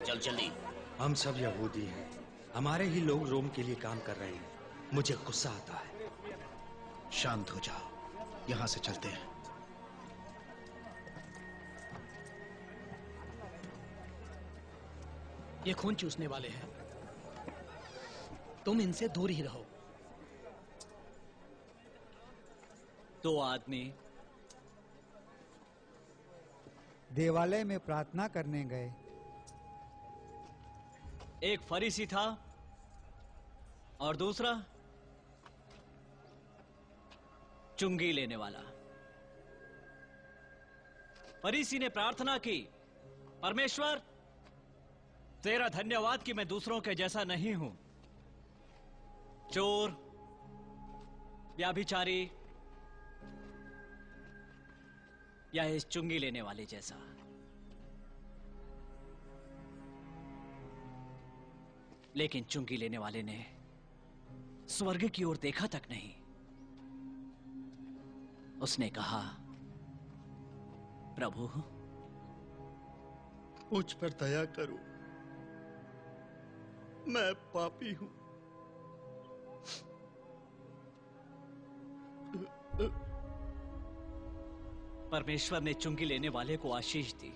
चल जल्दी। हम सब यहूदी हैं, हमारे ही लोग रोम के लिए काम कर रहे हैं। मुझे गुस्सा आता है। शांत हो जाओ, यहां से चलते हैं। ये खून चूसने वाले हैं, तुम इनसे दूर ही रहो। 2 आदमी देवालय में प्रार्थना करने गए। एक फरीसी था और दूसरा चुंगी लेने वाला। फरीसी ने प्रार्थना की, परमेश्वर तेरा धन्यवाद कि मैं दूसरों के जैसा नहीं हूं, चोर, व्याभिचारी या इस चुंगी लेने वाले जैसा। लेकिन चुंगी लेने वाले ने स्वर्ग की ओर देखा तक नहीं। उसने कहा, प्रभु मुझ पर दया करो, मैं पापी हूं। परमेश्वर ने चुंगी लेने वाले को आशीष दी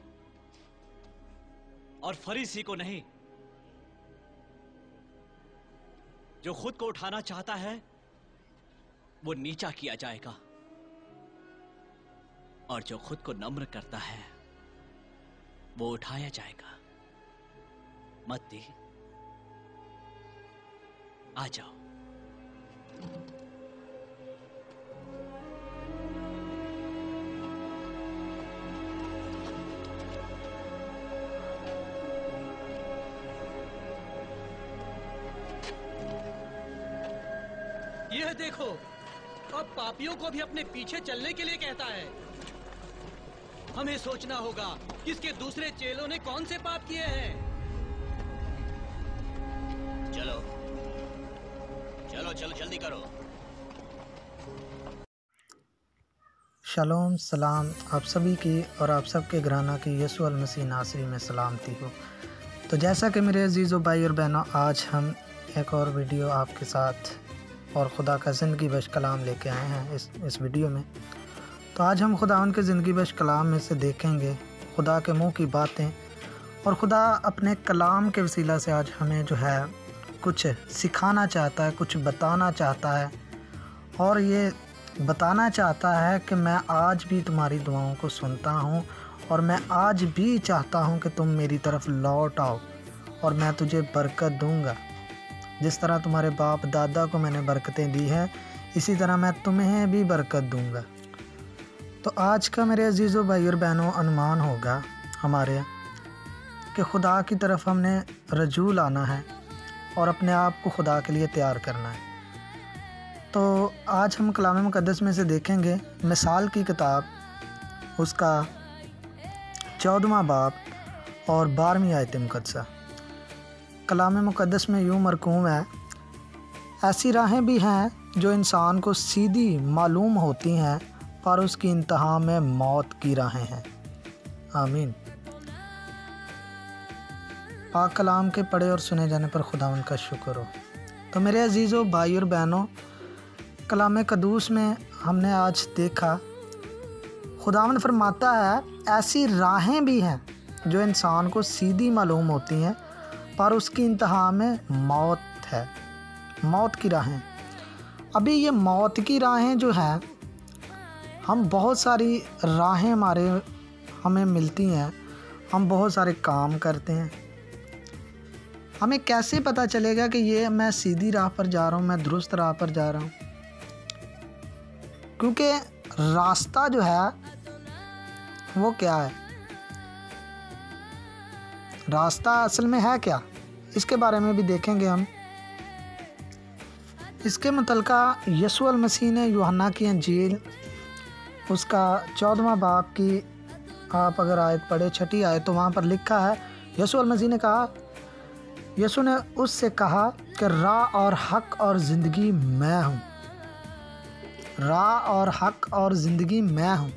और फरीसी को नहीं। जो खुद को उठाना चाहता है वो नीचा किया जाएगा, और जो खुद को नम्र करता है वो उठाया जाएगा। मत्ती, आ जाओ। यह देखो, अब पापियों को भी अपने पीछे चलने के लिए कहता है। हमें सोचना होगा कि इसके दूसरे चेलों ने कौन से पाप किए हैं। चलो चलो चलो, जल्दी करो। शलोम सलाम आप सभी की और आप सबके घराना की यीशु अल मसीह नासरी में सलामती हो। तो जैसा कि मेरे अजीज़ों भाई और बहनों, आज हम एक और वीडियो आपके साथ और खुदा का ज़िंदगी बख्श कलाम लेके आए हैं इस वीडियो में। तो आज हम खुदावन के ज़िंदगी बख्श कलाम में से देखेंगे खुदा के मुंह की बातें, और खुदा अपने कलाम के वसीला से आज हमें जो है कुछ सिखाना चाहता है, कुछ बताना चाहता है, और ये बताना चाहता है कि मैं आज भी तुम्हारी दुआओं को सुनता हूँ, और मैं आज भी चाहता हूँ कि तुम मेरी तरफ लौट आओ और मैं तुझे बरकत दूँगा। जिस तरह तुम्हारे बाप दादा को मैंने बरकतें दी हैं, इसी तरह मैं तुम्हें भी बरकत दूंगा। तो आज का मेरे अजीज़ों भाई और बहनों अनुमान होगा हमारे कि खुदा की तरफ हमने रजू लाना है और अपने आप को खुदा के लिए तैयार करना है। तो आज हम कलाम मुक़द्दस में से देखेंगे मिसाल की किताब, उसका 14वां बाब और 12वीं आयत मुक़द्दसा। कलाम मुक़द्दस में यूँ मरकूम है, ऐसी राहें भी हैं जो इंसान को सीधी मालूम होती हैं, पर उसकी इंतहा में मौत की राहें हैं। आमीन। पाक कलाम के पढ़े और सुने जाने पर खुदावन का शुक्र हो। तो मेरे अजीज़ों भाई और बहनों, कलाम क़ुद्दूस में हमने आज देखा खुदावन फरमाता है, ऐसी राहें भी हैं जो इंसान को सीधी मालूम होती हैं, पर उसकी इंतहा में मौत है। मौत की राहें। अभी ये मौत की राहें जो हैं, हम बहुत सारी राहें हमें मिलती हैं, हम बहुत सारे काम करते हैं। हमें कैसे पता चलेगा कि ये मैं सीधी राह पर जा रहा हूँ, मैं दुरुस्त राह पर जा रहा हूँ? क्योंकि रास्ता जो है वो क्या है, रास्ता असल में है क्या, इसके बारे में भी देखेंगे हम। इसके मुतल्लिका यीशु अल मसीह ने यूहन्ना की अंजील उसका 14वां बाब की आप अगर आयत पढ़े, 6ठी आयत, तो वहाँ पर लिखा है, यीशु अल मसीह ने कहा, यीशु ने उससे कहा कि राह और हक और ज़िंदगी मैं हूँ। राह और हक और ज़िंदगी मैं हूँ।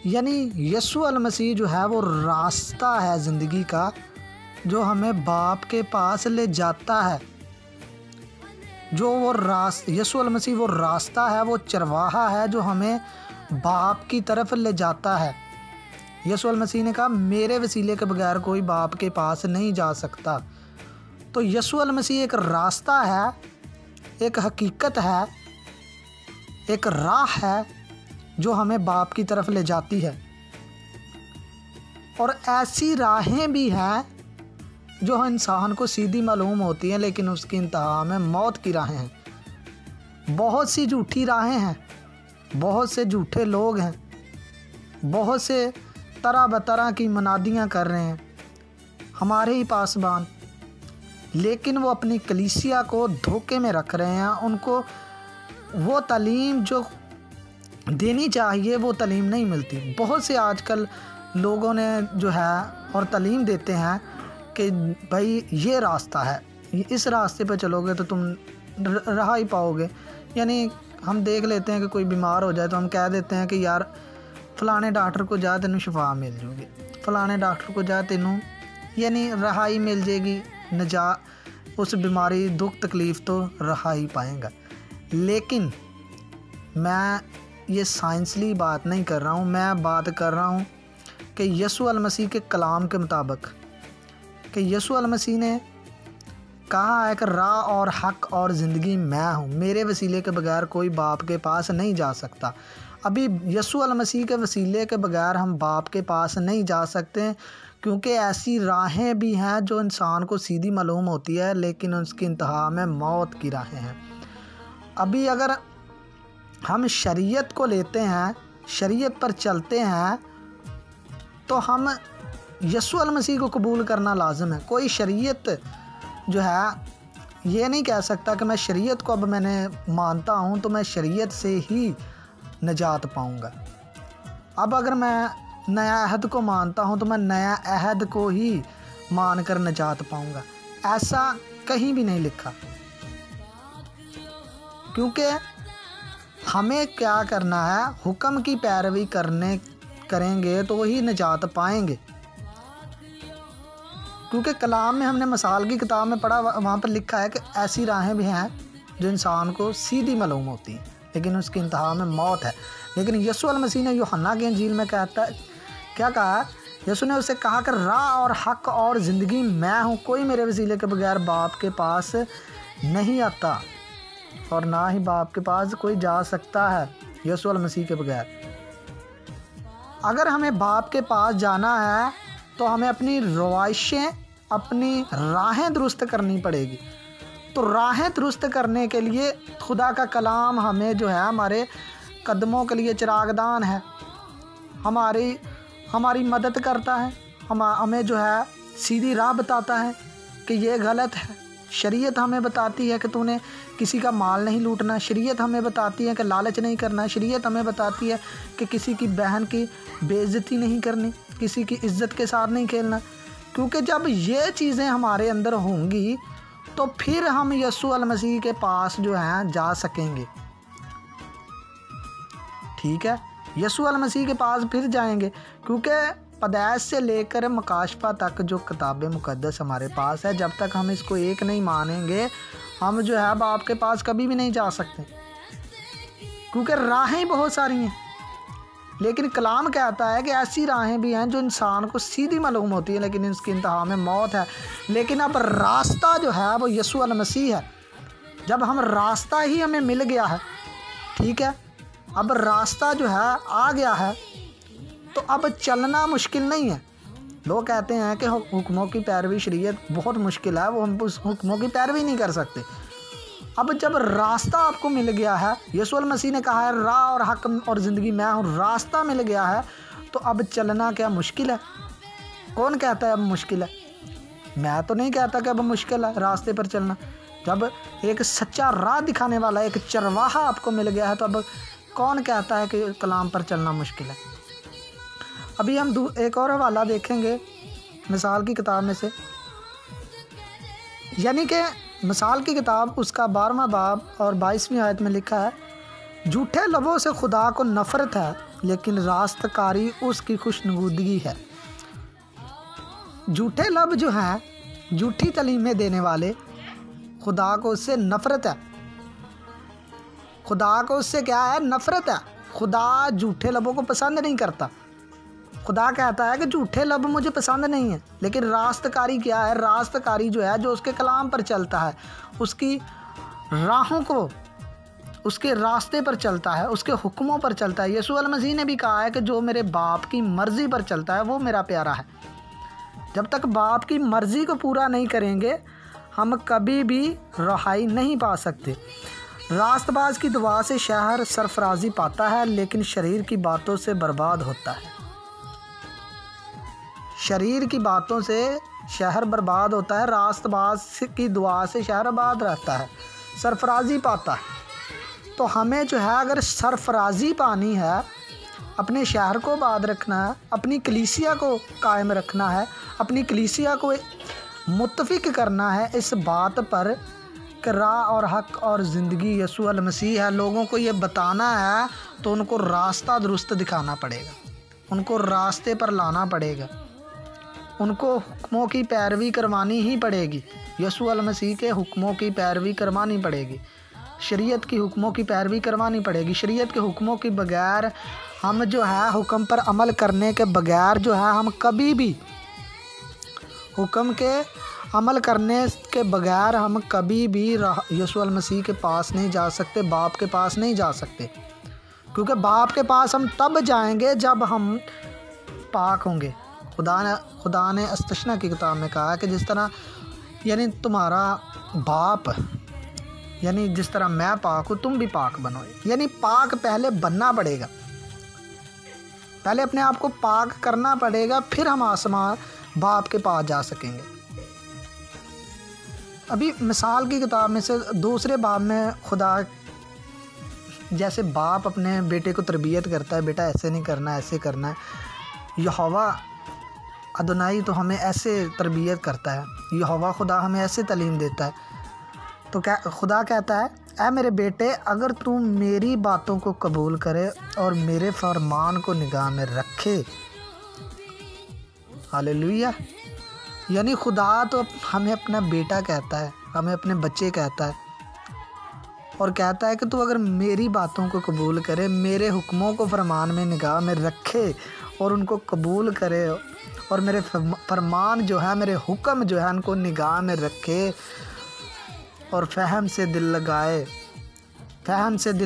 यानी यीशु अल मसीह जो है वो रास्ता है ज़िंदगी का, जो हमें बाप के पास ले जाता है, जो वो यीशु मसीह वो रास्ता है, वो चरवाहा है जो हमें बाप की तरफ ले जाता है। यीशु मसीह ने कहा मेरे वसीले के बगैर कोई बाप के पास नहीं जा सकता। तो यीशु मसीह एक रास्ता है, एक हकीकत है, एक राह है जो हमें बाप की तरफ ले जाती है। और ऐसी राहें भी हैं जो इंसान को सीधी मालूम होती हैं, लेकिन उसकी इंतहा में मौत की राहें हैं। बहुत सी झूठी राहें हैं, बहुत से झूठे लोग हैं, बहुत से तरह बतरह की मनादियाँ कर रहे हैं हमारे ही पासबान, लेकिन वो अपनी कलीसिया को धोखे में रख रहे हैं। उनको वो तालीम जो देनी चाहिए वो तालीम नहीं मिलती। बहुत से आजकल लोगों ने जो है और तालीम देते हैं कि भाई ये रास्ता है, इस रास्ते पे चलोगे तो तुम रहा ही पाओगे। यानी हम देख लेते हैं कि कोई बीमार हो जाए तो हम कह देते हैं कि यार फलाने डॉक्टर को जा तेनू शिफा मिल जाएगी, फलाने डॉक्टर को जा तेनू यानी रहाई मिल जाएगी, उस बीमारी दुख तकलीफ़ तो रहा ही पाएगा। लेकिन मैं ये साइंसली बात नहीं कर रहा हूँ, मैं बात कर रहा हूँ कि यीशु मसीह के कलाम के मुताबिक कि यीशु मसीह ने कहा है कि राह और हक और ज़िंदगी मैं हूँ, मेरे वसीले के बगैर कोई बाप के पास नहीं जा सकता। अभी यीशु मसीह के वसीले के बगैर हम बाप के पास नहीं जा सकते, क्योंकि ऐसी राहें भी हैं जो इंसान को सीधी मालूम होती है, लेकिन उसकी इंतहा में मौत की राहें हैं। अभी अगर हम शरीयत को लेते हैं, शरीयत पर चलते हैं, तो हम यीशु मसीह को कबूल करना लाजम है। कोई शरीयत जो है ये नहीं कह सकता कि मैं शरीयत को अब मैंने मानता हूँ तो मैं शरीयत से ही निजात पाऊँगा। अब अगर मैं नया अहद को मानता हूँ तो मैं नया अहद को ही मानकर निजात पाऊँगा, ऐसा कहीं भी नहीं लिखा। क्योंकि हमें क्या करना है, हुक्म की पैरवी करेंगे तो ही निजात पाएंगे। क्योंकि कलाम में हमने मिसाल की किताब में पढ़ा, वहाँ पर लिखा है कि ऐसी राहें भी हैं जो इंसान को सीधी मालूम होती हैं, लेकिन उसकी इंतहा में मौत है। लेकिन यीशु मसीह ने यूहन्ना की इंजील में क्या कहा, यीशु ने उससे कहा कि राह और हक और ज़िंदगी मैं हूँ, कोई मेरे वसीले के बगैर बाप के पास नहीं आता और ना ही बाप के पास कोई जा सकता है यीशु मसीह के बगैर। अगर हमें बाप के पास जाना है तो हमें अपनी रवाइशें, अपनी राहें दुरुस्त करनी पड़ेगी। तो राहें दुरुस्त करने के लिए खुदा का कलाम हमें जो है हमारे कदमों के लिए चिरागदान है, हमारी मदद करता है, हमें जो है सीधी राह बताता है कि ये गलत है। शरीयत हमें बताती है कि तूने किसी का माल नहीं लूटना, शरीयत हमें बताती है कि लालच नहीं करना, शरीयत हमें बताती है कि किसी की बहन की बेइज्जती नहीं करनी, किसी की इज्जत के साथ नहीं खेलना। क्योंकि जब ये चीज़ें हमारे अंदर होंगी तो फिर हम यीशु मसीह के पास जो है जा सकेंगे। ठीक है, यीशु मसीह के पास फिर जाएंगे, क्योंकि पैदाइश से लेकर मुकाशफा तक जो किताब मुकद्दस हमारे पास है, जब तक हम इसको एक नहीं मानेंगे हम जो है बाप के पास कभी भी नहीं जा सकते। क्योंकि राहें बहुत सारी हैं, लेकिन कलाम कहता है कि ऐसी राहें भी हैं जो इंसान को सीधी मालूम होती है, लेकिन इसकी इंतहा में मौत है। लेकिन अब रास्ता जो है वो यीशु मसीह है। जब हम रास्ता ही हमें मिल गया है, ठीक है, अब रास्ता जो है आ गया है, तो अब चलना मुश्किल नहीं है। लोग कहते हैं कि हुक्मों की पैरवी शरीयत बहुत मुश्किल है, वो हम उस हुक्मों की पैरवी नहीं कर सकते। अब जब रास्ता आपको मिल गया है, यीशु मसीह ने कहा है राह और हक और ज़िंदगी मैं हूँ, रास्ता मिल गया है, तो अब चलना क्या मुश्किल है? कौन कहता है अब मुश्किल है? मैं तो नहीं कहता कि अब मुश्किल है रास्ते पर चलना। जब एक सच्चा राह दिखाने वाला, एक चरवाहा आपको मिल गया है, तो अब कौन कहता है कि कलाम पर चलना मुश्किल है? अभी हम एक और हवाला देखेंगे मिसाल की किताब में से, यानी कि मिसाल की किताब उसका 12वां बाब और 22वीं आयत में लिखा है, झूठे लबों से खुदा को नफरत है, लेकिन रास्तकारी उसकी खुशनुगुदगी है। झूठे लब जो हैं झूठी तालीमें देने वाले, खुदा को उससे नफ़रत है। खुदा को उससे क्या है? नफ़रत है। खुदा झूठे लबों को पसंद नहीं करता। खुदा कहता है कि झूठे लब मुझे पसंद नहीं है, लेकिन रास्तकारी क्या है? रास्तकारी जो है, जो उसके कलाम पर चलता है, उसकी राहों को, उसके रास्ते पर चलता है, उसके हुक्मों पर चलता है। यीशु अल मसीह ने भी कहा है कि जो मेरे बाप की मर्ज़ी पर चलता है वो मेरा प्यारा है। जब तक बाप की मर्ज़ी को पूरा नहीं करेंगे हम कभी भी रहाई नहीं पा सकते। रास्तबाज की दुआ से शहर सरफराजी पाता है, लेकिन शरीर की बातों से बर्बाद होता है। शरीर की बातों से शहर बर्बाद होता है, रास्तबाज की दुआ से शहर आबाद रहता है, सरफराजी पाता है। तो हमें जो है, अगर सरफराजी पानी है, अपने शहर को आबाद रखना है, अपनी कलीसिया को कायम रखना है, अपनी कलीसिया को मुत्तफिक करना है इस बात पर कि राह और हक और ज़िंदगी यीशु अल मसीह है, लोगों को ये बताना है, तो उनको रास्ता दुरुस्त दिखाना पड़ेगा, उनको रास्ते पर लाना पड़ेगा, उनको हुक्मों की पैरवी करवानी ही पड़ेगी। यीशु अल मसीह के हुक्मों की पैरवी करवानी पड़ेगी, शरीयत की हुक्मों की पैरवी करवानी पड़ेगी। शरीयत के हुक्मों के बगैर हम जो है, हुक्म पर अमल करने के बगैर जो है, हम कभी भी हुक्म के अमल करने के बगैर हम कभी भी यीशु अल मसीह के पास नहीं जा सकते, बाप के पास नहीं जा सकते। क्योंकि बाप के पास हम तब जाएंगे जब हम पाक होंगे। खुदा ने अस्तशना की किताब में कहा है कि जिस तरह यानी तुम्हारा बाप, यानी जिस तरह मैं पाक हूँ तुम भी पाक बनो। यानी पाक पहले बनना पड़ेगा, पहले अपने आप को पाक करना पड़ेगा, फिर हम आसमान बाप के पास जा सकेंगे। अभी मिसाल की किताब में से दूसरे बाब में खुदा जैसे बाप अपने बेटे को तरबियत करता है, बेटा ऐसे नहीं करना, ऐसे करना है। यहोवा अदोनाई तो हमें ऐसे तरबियत करता है, यहोवा खुदा हमें ऐसे तालीम देता है। तो क्या खुदा कहता है, ऐ मेरे बेटे, अगर तू मेरी बातों को कबूल करे और मेरे फरमान को निगाह में रखे। हालेलुया। यानी खुदा तो हमें अपना बेटा कहता है, हमें अपने बच्चे कहता है, और कहता है कि तू अगर मेरी बातों को कबूल करे, मेरे हुक्मों को फरमान में निगाह में रखे और उनको कबूल करे, और मेरे फरमान जो है, मेरे हुक्म जो है, उनको निगाह में रखे और फ़हम से दिल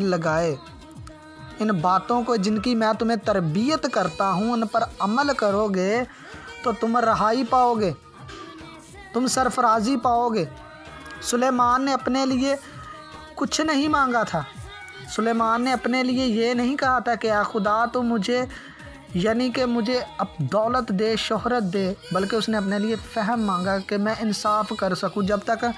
लगाए, इन बातों को जिनकी मैं तुम्हें तरबियत करता हूँ उन पर अमल करोगे तो तुम रहाई पाओगे, तुम सरफराजी पाओगे। सुलेमान ने अपने लिए कुछ नहीं मांगा था। सुलेमान ने अपने लिए ये नहीं कहा था कि या खुदा तो मुझे, यानी कि मुझे अब दौलत दे, शोहरत दे, बल्कि उसने अपने लिए फ़हम मांगा कि मैं इंसाफ कर सकूं। जब तक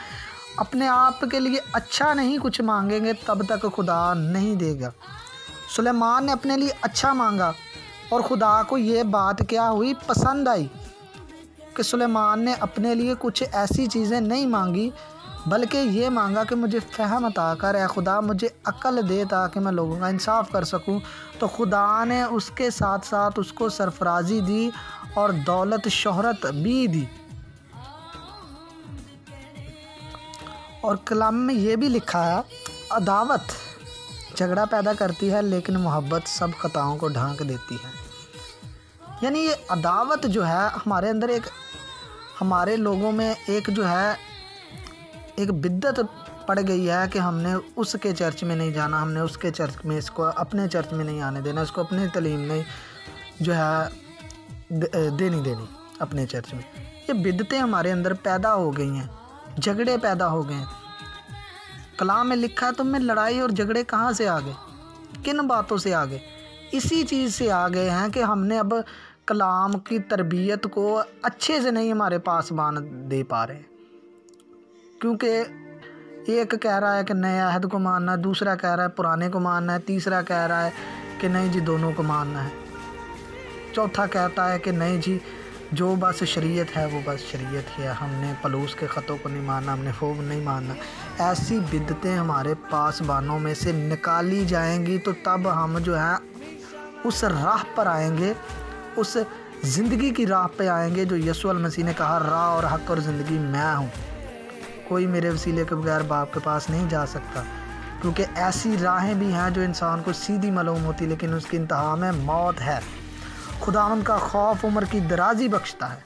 अपने आप के लिए अच्छा नहीं कुछ मांगेंगे तब तक खुदा नहीं देगा। सुलेमान ने अपने लिए अच्छा मांगा और खुदा को ये बात क्या हुई, पसंद आई कि सुलेमान ने अपने लिए कुछ ऐसी चीज़ें नहीं मांगी, बल्कि ये मांगा कि मुझे फ़हम अता कर, ऐ खुदा मुझे अक्ल दे ताकि मैं लोगों का इंसाफ कर सकूं। तो खुदा ने उसके साथ साथ उसको सरफराजी दी और दौलत शोहरत भी दी। और कलाम में ये भी लिखा है, अदावत झगड़ा पैदा करती है लेकिन मोहब्बत सब खताओं को ढांक देती है। यानी ये अदावत जो है हमारे अंदर, एक हमारे लोगों में एक जो है एक बिद्दत पड़ गई है कि हमने उसके चर्च में नहीं जाना, हमने उसके चर्च में, इसको अपने चर्च में नहीं आने देना, इसको अपनी तालीम नहीं जो है देनी अपने चर्च में। ये बिद्दतें हमारे अंदर पैदा हो गई हैं, झगड़े पैदा हो गए हैं। कलाम में लिखा है, तुम में लड़ाई और झगड़े कहाँ से आ गए, किन बातों से आ गए? इसी चीज़ से आ गए हैं कि हमने अब कलाम की तरबियत को अच्छे से नहीं हमारे पास बांध दे पा रहे, क्योंकि एक कह रहा है कि नए अहद को मानना, दूसरा कह रहा है पुराने को मानना है, तीसरा कह रहा है कि नहीं जी दोनों को मानना है, चौथा कहता है कि नहीं जी जो बस शरीयत है वो बस शरीयत है, हमने पलूस के ख़तों को नहीं मानना, हमने खूब नहीं मानना। ऐसी बिद्दतें हमारे पासबानों में से निकाली जाएंगी तो तब हम जो है उस राह पर आएंगे, उस ज़िंदगी की राह पे आएंगे, जो यीशु अल मसीह ने कहा राह और हक और ज़िंदगी मैं हूँ, कोई मेरे वसीले के बगैर बाप के पास नहीं जा सकता। क्योंकि ऐसी राहें भी हैं जो इंसान को सीधी मालूम होती, लेकिन उसकी इंतहा में मौत है। खुदावंद का खौफ उम्र की दराजी बख्शता है।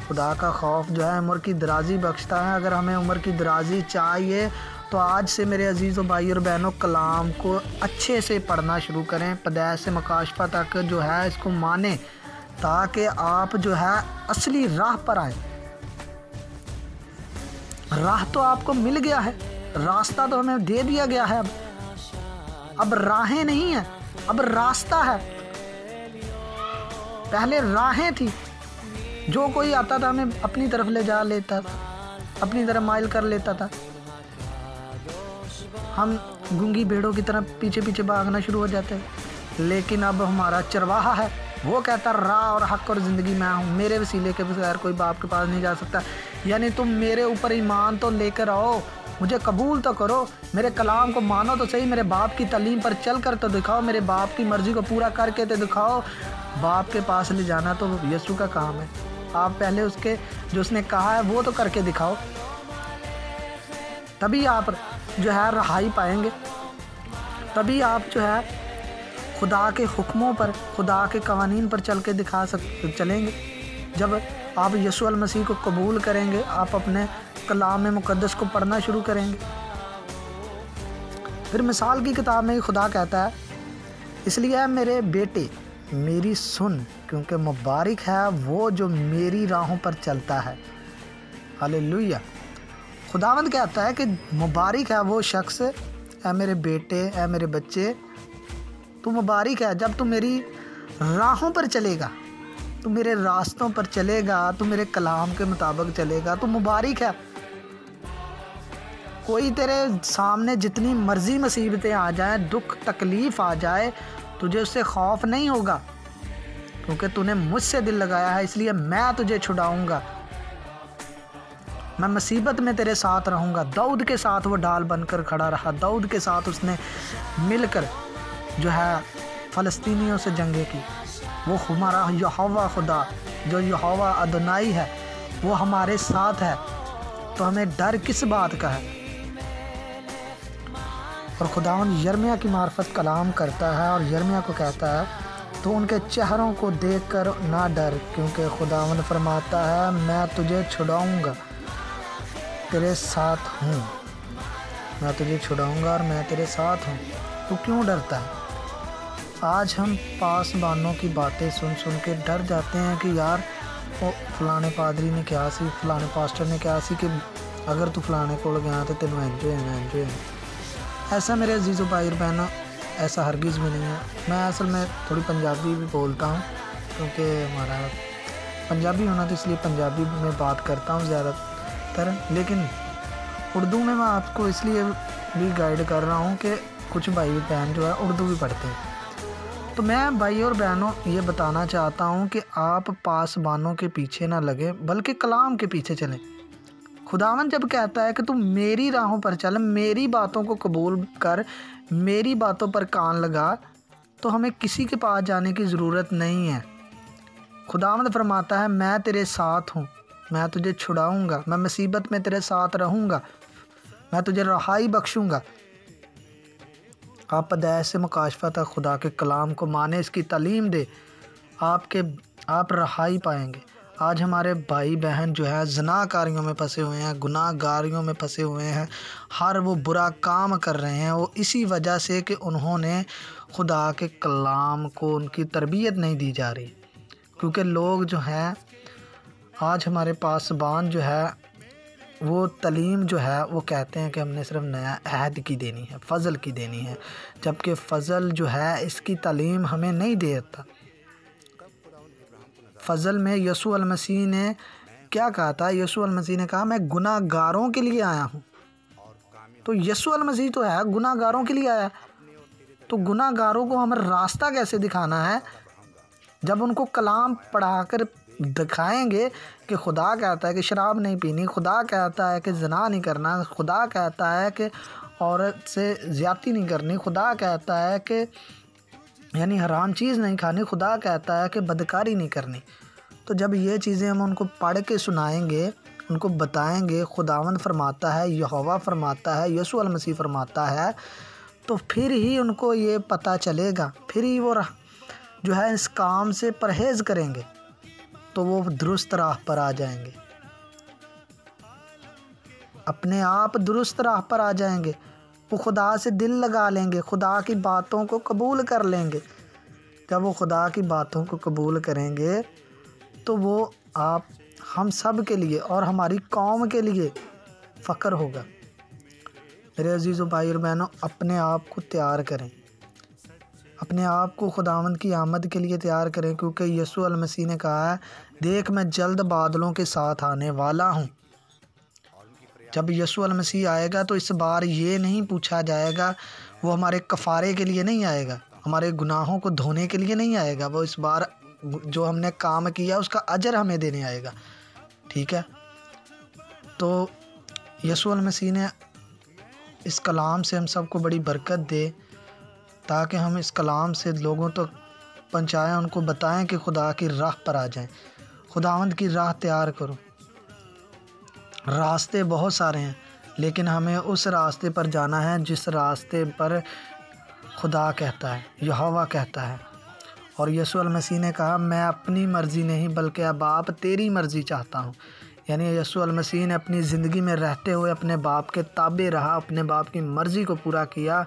खुदा का खौफ जो है उम्र की दराजी बख्शता है। अगर हमें उम्र की दराजी चाहिए तो आज से मेरे अजीज़ों भाई और बहनों कलाम को अच्छे से पढ़ना शुरू करें, पैदाइश से मुकाशफा तक जो है इसको माने, ताकि आप जो है असली राह पर आए। राह तो आपको मिल गया है, रास्ता तो हमें दे दिया गया है। अब राहें नहीं है, अब रास्ता है। पहले राहें थी, जो कोई आता था हमें अपनी तरफ ले जा लेता था, अपनी तरफ माइल कर लेता था। हम गूंगी भेड़ों की तरह पीछे पीछे भागना शुरू हो जाते हैं। लेकिन अब हमारा चरवाहा है, वो कहता राह और हक और ज़िंदगी मैं हूँ, मेरे वसीले के बगैर कोई बाप के पास नहीं जा सकता। यानी तुम मेरे ऊपर ईमान तो लेकर आओ, मुझे कबूल तो करो, मेरे कलाम को मानो तो सही, मेरे बाप की तालीम पर चल कर तो दिखाओ, मेरे बाप की मर्ज़ी को पूरा करके तो दिखाओ। बाप के पास ले जाना तो यीशु का काम है। आप पहले उसके जो उसने कहा है वो तो करके दिखाओ, तभी आप जो है रहाई पाएंगे, तभी आप जो है खुदा के हुक्मों पर, खुदा के कवानीन पर चल के चलेंगे। जब आप यीशु अल मसीह को कबूल करेंगे, आप अपने कलाम मुक़द्दस को पढ़ना शुरू करेंगे। फिर मिसाल की किताब में खुदा कहता है, इसलिए है मेरे बेटे मेरी सुन, क्योंकि मुबारक है वो जो मेरी राहों पर चलता है। हालेलुया। खुदावंद कहता है कि मुबारक है वो शख्स, ऐ मेरे बेटे, ऐ मेरे बच्चे, तू मुबारक है जब तू मेरी राहों पर चलेगा, तू मेरे रास्तों पर चलेगा, तू मेरे कलाम के मुताबिक चलेगा, तू मुबारक है। कोई तेरे सामने जितनी मर्जी मुसीबतें आ जाएं, दुख तकलीफ़ आ जाए, तुझे उससे खौफ नहीं होगा, क्योंकि तूने मुझसे दिल लगाया है, इसलिए मैं तुझे छुड़ाऊंगा। मैं मुसीबत में तेरे साथ रहूंगा। दाऊद के साथ वो ढाल बनकर खड़ा रहा, दाऊद के साथ उसने मिलकर जो है फ़लस्तीनियों से जंगें की। वो हमारा यहोवा खुदा, जो यहोवा अदोनाई है, वो हमारे साथ है, तो हमें डर किस बात का है। और खुदावंद यिर्मयाह की मार्फत कलाम करता है और यिर्मयाह को कहता है, तो उनके चेहरों को देखकर ना डर, क्योंकि खुदावंद फरमाता है मैं तुझे छुड़ाऊंगा, तेरे साथ हूँ। मैं तुझे छुड़ाऊंगा और मैं तेरे साथ हूँ। तो क्यों डरता है? आज हम पासबानों की बातें सुन सुन के डर जाते हैं कि यार वो फलाने पादरी ने क्या सी, फलाने पास्टर ने क्या सी, कि अगर तू फलाने को गया तो तेन एंजॉय है। ऐसा मेरे अजीज़ों भाई और बहनों, ऐसा हरगिज़ भी नहीं है। मैं असल में थोड़ी पंजाबी भी बोलता हूँ, क्योंकि हमारा पंजाबी होना, तो इसलिए पंजाबी में बात करता हूँ ज़्यादातर। लेकिन उर्दू में मैं आपको इसलिए भी गाइड कर रहा हूँ कि कुछ भाई बहन जो है उर्दू भी पढ़ते हैं। तो मैं भाई और बहनों ये बताना चाहता हूँ कि आप पासबानों के पीछे ना लगे, बल्कि कलाम के पीछे चलें। खुदावन जब कहता है कि तुम मेरी राहों पर चल, मेरी बातों को कबूल कर, मेरी बातों पर कान लगा, तो हमें किसी के पास जाने की ज़रूरत नहीं है। खुदावंद फरमाता है मैं तेरे साथ हूँ, मैं तुझे छुड़ाऊँगा, मैं मुसीबत में तेरे साथ रहूँगा, मैं तुझे रहाई बख्शूँगा। आप पैदाइश से मुकाशफा तक खुदा के कलाम को माने, इसकी तालीम दे, आप रहाई पाएंगे। आज हमारे भाई बहन जो है ज़नाकारियों में फंसे हुए हैं, गुनाहगारियों में फंसे हुए हैं, हर वो बुरा काम कर रहे हैं, वो इसी वजह से कि उन्होंने खुदा के कलाम को उनकी तरबियत नहीं दी जा रही। क्योंकि लोग जो हैं आज हमारे पासबान जो है वो तालीम जो है वो कहते हैं कि हमने सिर्फ नया अहद की देनी है, फ़ज़ल की देनी है, जबकि फ़ज़ल जो है इसकी तालीम हमें नहीं देता। फ़ज़ल में यीशु अल मसीह ने क्या कहा था? यीशु अल मसीह ने कहा मैं गुनाहगारों के लिए आया हूँ। तो यीशु अल मसीह तो है गुनाहगारों के लिए आया, तो गुनाहगारों को हमें रास्ता कैसे दिखाना है? जब उनको कलाम पढ़ाकर दिखाएंगे कि खुदा कहता है कि शराब नहीं पीनी, खुदा कहता है कि ज़िना नहीं करना, खुदा कहता है कि औरत से ज़्यादती नहीं करनी, खुदा कहता है कि यानी हराम चीज़ नहीं खानी। खुदा कहता है कि बदकारी नहीं करनी। तो जब ये चीज़ें हम उनको पढ़ के सुनाएंगे, उनको बताएंगे, खुदावंद फरमाता है, यहोवा फरमाता है, यीशु अल मसीह फरमाता है, तो फिर ही उनको ये पता चलेगा, फिर ही वो जो है इस काम से परहेज़ करेंगे, तो वो दुरुस्त राह पर आ जाएंगे, अपने आप दुरुस्त राह पर आ जाएंगे। वो खुदा से दिल लगा लेंगे, खुदा की बातों को कबूल कर लेंगे। जब वो खुदा की बातों को कबूल करेंगे तो वो हम सब के लिए और हमारी कौम के लिए फ़ख्र होगा। मेरे अजीज़ों भाई और बहनों, अपने आप को तैयार करें, अपने आप को खुदावंद की आमद के लिए तैयार करें, क्योंकि यीशु अल मसीह ने कहा है, देख मैं जल्द बादलों के साथ आने वाला हूँ। जब यीशु अल मसीह आएगा तो इस बार ये नहीं पूछा जाएगा, वो हमारे कफ़ारे के लिए नहीं आएगा, हमारे गुनाहों को धोने के लिए नहीं आएगा। वो इस बार जो हमने काम किया उसका अजर हमें देने आएगा। ठीक है, तो यीशु अल मसीह ने इस कलाम से हम सबको बड़ी बरकत दे, ताकि हम इस कलाम से लोगों तक पहुँचाएँ, उनको बताएं कि खुदा की राह पर आ जाएं। खुदावंद की राह तैयार करो। रास्ते बहुत सारे हैं, लेकिन हमें उस रास्ते पर जाना है जिस रास्ते पर खुदा कहता है, यहोवा कहता है। और यीशु अल मसीह ने कहा, मैं अपनी मर्ज़ी नहीं बल्कि अब बाप तेरी मर्ज़ी चाहता हूँ। यानी यीशु अल मसीह ने अपनी ज़िंदगी में रहते हुए अपने बाप के ताबे रहा, अपने बाप की मर्ज़ी को पूरा किया,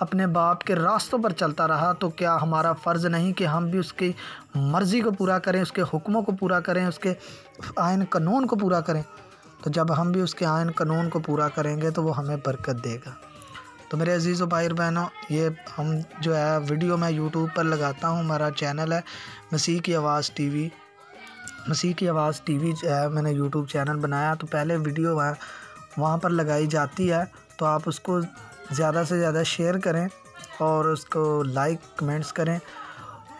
अपने बाप के रास्तों पर चलता रहा। तो क्या हमारा फ़र्ज़ नहीं कि हम भी उसकी मर्ज़ी को पूरा करें, उसके हुक्मों को पूरा करें, उसके आइन कानून को पूरा करें? तो जब हम भी उसके आइन कानून को पूरा करेंगे तो वो हमें बरकत देगा। तो मेरे अजीज़ों भाई और बहनों, ये हम जो है वीडियो मैं यूट्यूब पर लगाता हूँ। हमारा चैनल है मसीह की आवाज़ टीवी। मसीह की आवाज़ टीवी जो है, मैंने यूट्यूब चैनल बनाया, तो पहले वीडियो वहाँ पर लगाई जाती है। तो आप उसको ज़्यादा से ज़्यादा शेयर करें और उसको लाइक कमेंट्स करें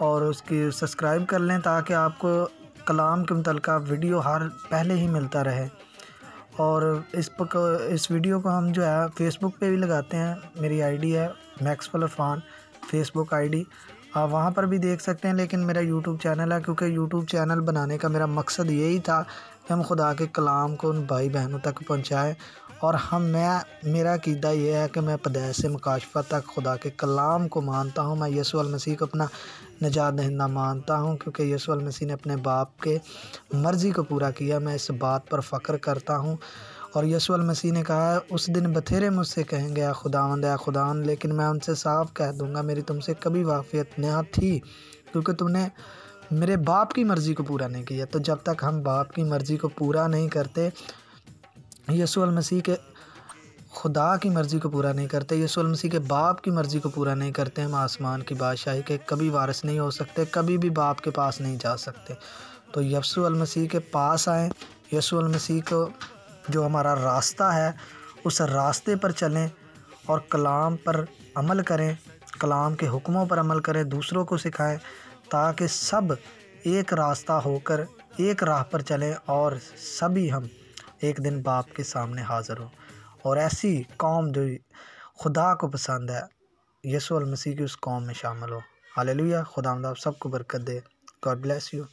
और उसकी सब्सक्राइब कर लें, ताकि आपको कलाम के मुतल्लिक़ वीडियो हर पहले ही मिलता रहे। और इस वीडियो को हम जो है फ़ेसबुक पे भी लगाते हैं। मेरी आईडी है मैक्सवेल इरफान फ़ेसबुक आईडी, आप वहाँ पर भी देख सकते हैं। लेकिन मेरा यूट्यूब चैनल है, क्योंकि यूट्यूब चैनल बनाने का मेरा मकसद यही था कि हम खुदा के कलाम को उन भाई बहनों तक पहुँचाएँ। और मेरा अक़ीदा ये है कि मैं पैदाइश से मुकाशफा तक खुदा के कलाम को मानता हूँ। मैं यीशु अल मसीह को अपना निजात दहिंदा मानता हूँ, क्योंकि यीशु अल मसीह ने अपने बाप के मर्ज़ी को पूरा किया। मैं इस बात पर फ़ख्र करता हूँ। और यीशु अल मसीह ने कहा है, उस दिन बथेरे मुझसे कहेंगे या खुदावंद, लेकिन मैं उनसे साफ कह दूँगा, मेरी तुमसे कभी वाक़फ़ियत न थी, क्योंकि तुमने मेरे बाप की मर्ज़ी को पूरा नहीं किया। तो जब तक हम बाप की मर्ज़ी को पूरा नहीं करते, यीशु अल मसीह के खुदा की मर्ज़ी को पूरा नहीं करते, यीशु अल मसीह के बाप की मर्ज़ी को पूरा नहीं करते, हम आसमान की बादशाही के कभी वारिस नहीं हो सकते, कभी भी बाप के पास नहीं जा सकते। तो यीशु अल मसीह के पास आएँ, यीशु अल मसीह को जो हमारा रास्ता है उस रास्ते पर चलें और कलाम पर अमल करें, कलाम के हुक्मों पर अमल करें, दूसरों को सिखाएं, ताकि सब एक रास्ता होकर एक राह पर चलें और सभी हम एक दिन बाप के सामने हाज़िर हो। और ऐसी कौम जो खुदा को पसंद है, यीशु अल मसीह की उस कौम में शामिल हो। हालेलुया। खुदा आप सबको बरकत दे। God bless you.